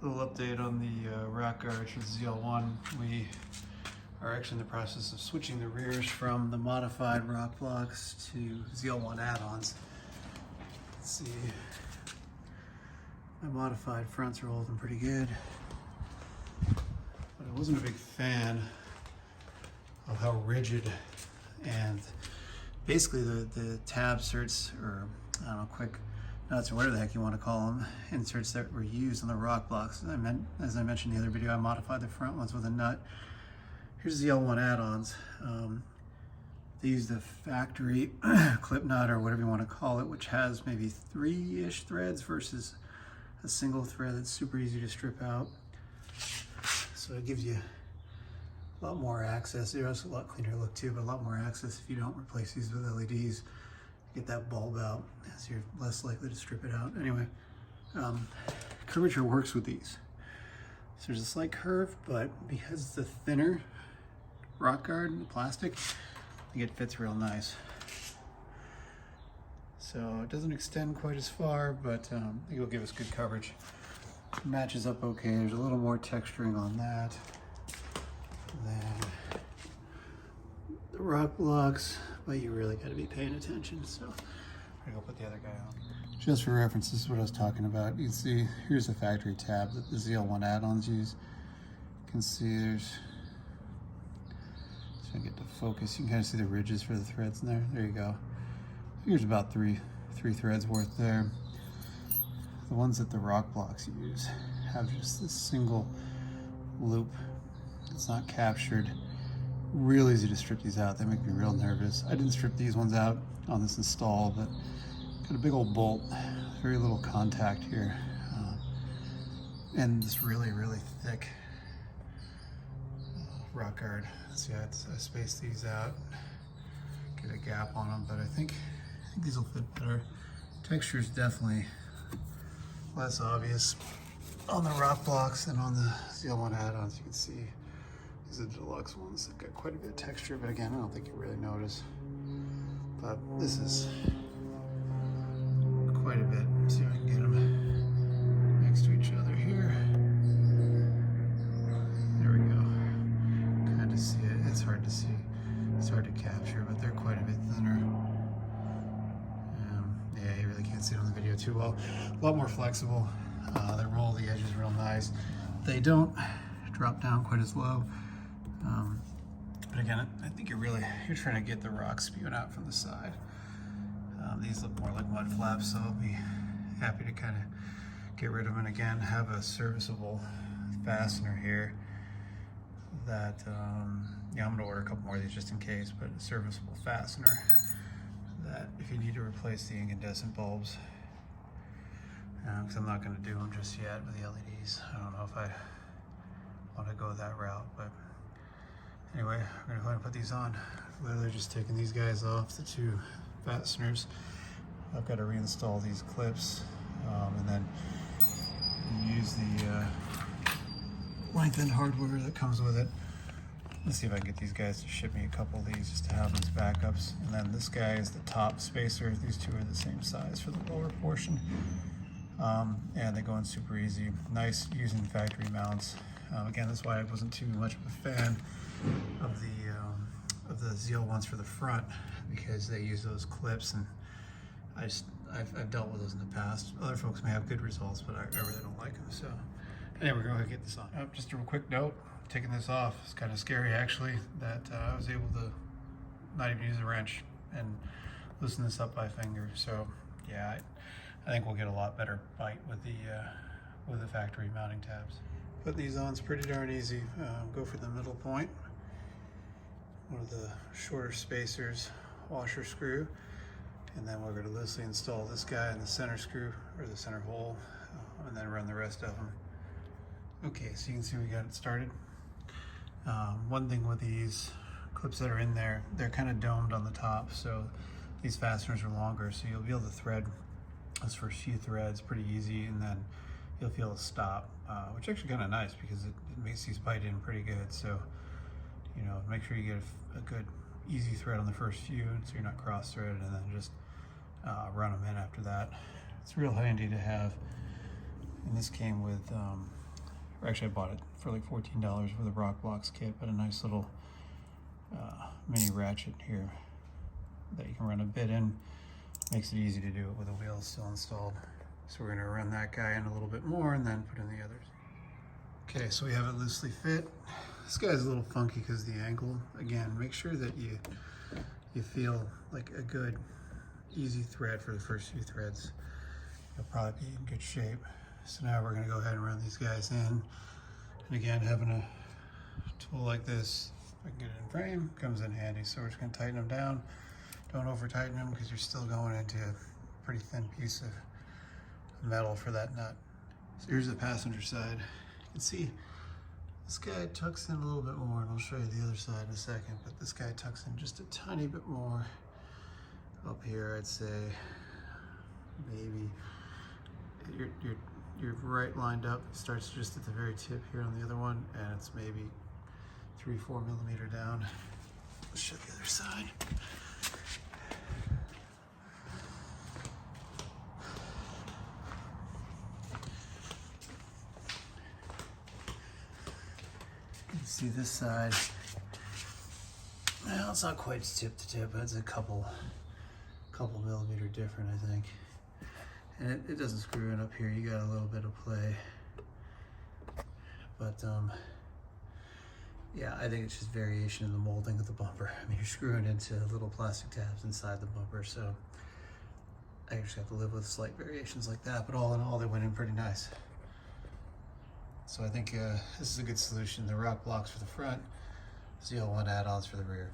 Little update on the rock guards for the ZL1. We are actually in the process of switching the rears from the modified rock blocks to ZL1 add-ons. Let's see. My modified fronts are holding pretty good, but I wasn't a big fan of how rigid and basically the tab inserts, or I don't know, quick nuts or whatever the heck you want to call them, inserts that were used on the rock blocks. As I mentioned in the other video, I modified the front ones with a nut. Here's the L1 add-ons. They use the factory clip nut, or whatever you want to call it, which has maybe 3-ish threads versus a single thread that's super easy to strip out. So it gives you a lot more access. It's also a lot cleaner look too, but a lot more access if you don't replace these with LEDs. Get that bulb out, so you're less likely to strip it out. Anyway, curvature works with these. So there's a slight curve, but because it's a thinner rock guard and the plastic, I think it fits real nice. So it doesn't extend quite as far, but I think it'll give us good coverage. It matches up okay. There's a little more texturing on that than the rock blocks, but you really got to be paying attention. So I'm gonna go put the other guy on. Just for reference, this is what I was talking about. You can see here's the factory tab that the ZL1 add-ons use. You can see there's, so I get to focus, you can kind of see the ridges for the threads in there. There you go. Here's about three threads worth there. The ones that the rock blocks use have just this single loop. It's not captured. Real easy to strip these out. They make me real nervous. I didn't strip these ones out on this install, but got a big old bolt, very little contact here, and this really thick rock guard. So yeah, I spaced these out, get a gap on them, but I think these will fit better. Texture is definitely less obvious on the rock blocks than on the ZL1 add-ons. You can see these are the deluxe ones that got quite a bit of texture, but again, I don't think you really notice. But this is quite a bit. See if I can get them next to each other here. There we go. Kind of see it. It's hard to see. It's hard to capture, but they're quite a bit thinner. Yeah, you really can't see it on the video too well. A lot more flexible. They roll the edges real nice. They don't drop down quite as low. But again, I think you're trying to get the rock spewing out from the side. These look more like mud flaps, so I'll be happy to kind of get rid of them. And again, have a serviceable fastener here that, yeah, I'm gonna order a couple more of these just in case, but a serviceable fastener that if you need to replace the incandescent bulbs, because I'm not gonna do them just yet with the LEDs. I don't know if I want to go that route, but anyway, we're gonna go ahead and put these on. Literally just taking these guys off, the two fasteners. I've got to reinstall these clips, and then use the lengthened hardware that comes with it. Let's see if I can get these guys to ship me a couple of these just to have them as backups. And then this guy is the top spacer. These two are the same size for the lower portion. And they go in super easy. Nice using factory mounts. Again, that's why I wasn't too much of a fan of the ZL1s for the front, because they use those clips, and I've dealt with those in the past. Other folks may have good results, but I really don't like them. So anyway, we're going to get this on. Just a quick note, taking this off, it's kind of scary actually, that I was able to not even use a wrench and loosen this up by finger. So yeah, I think we'll get a lot better bite with the factory mounting tabs. Put these on is pretty darn easy. Go for the middle point, one of the shorter spacers, washer screw, and then we're going to loosely install this guy in the center screw, or the center hole, and then run the rest of them. Okay, so you can see we got it started. One thing with these clips that are in there, they're kind of domed on the top, so these fasteners are longer, so you'll be able to thread those first few threads pretty easy, and then you'll feel a stop, which is actually kind of nice because it makes these bite in pretty good. So, you know, make sure you get a good easy thread on the first few, so you're not cross-threaded, and then just run them in after that. It's real handy to have, and this came with or actually I bought it for like $14 for the Rock Blocks kit, but a nice little mini ratchet here that you can run a bit in. Makes it easy to do it with the wheels still installed. So we're gonna run that guy in a little bit more and then put in the others. Okay, so we have it loosely fit. This guy's a little funky because of the angle. Again, make sure that you feel like a good, easy thread for the first few threads. You'll probably be in good shape. So now we're gonna go ahead and run these guys in. And again, having a tool like this, if I can get it in frame, comes in handy. So we're just gonna tighten them down. Don't over tighten them because you're still going into a pretty thin piece of metal for that nut. So here's the passenger side. You can see this guy tucks in a little bit more, and I'll show you the other side in a second, but this guy tucks in just a tiny bit more. Up here, I'd say maybe you're right lined up. It starts just at the very tip here on the other one, and it's maybe 3-4 millimeter down. Let's show the other side. You see this side, well, it's not quite tip to tip, but it's a couple millimeter different, I think. And it doesn't screw in up here. You got a little bit of play, but yeah, I think it's just variation in the molding of the bumper. I mean, you're screwing into little plastic tabs inside the bumper, so I actually have to live with slight variations like that, but all in all, they went in pretty nice. So I think this is a good solution. The Rock Blocks for the front, ZL1 add-ons for the rear.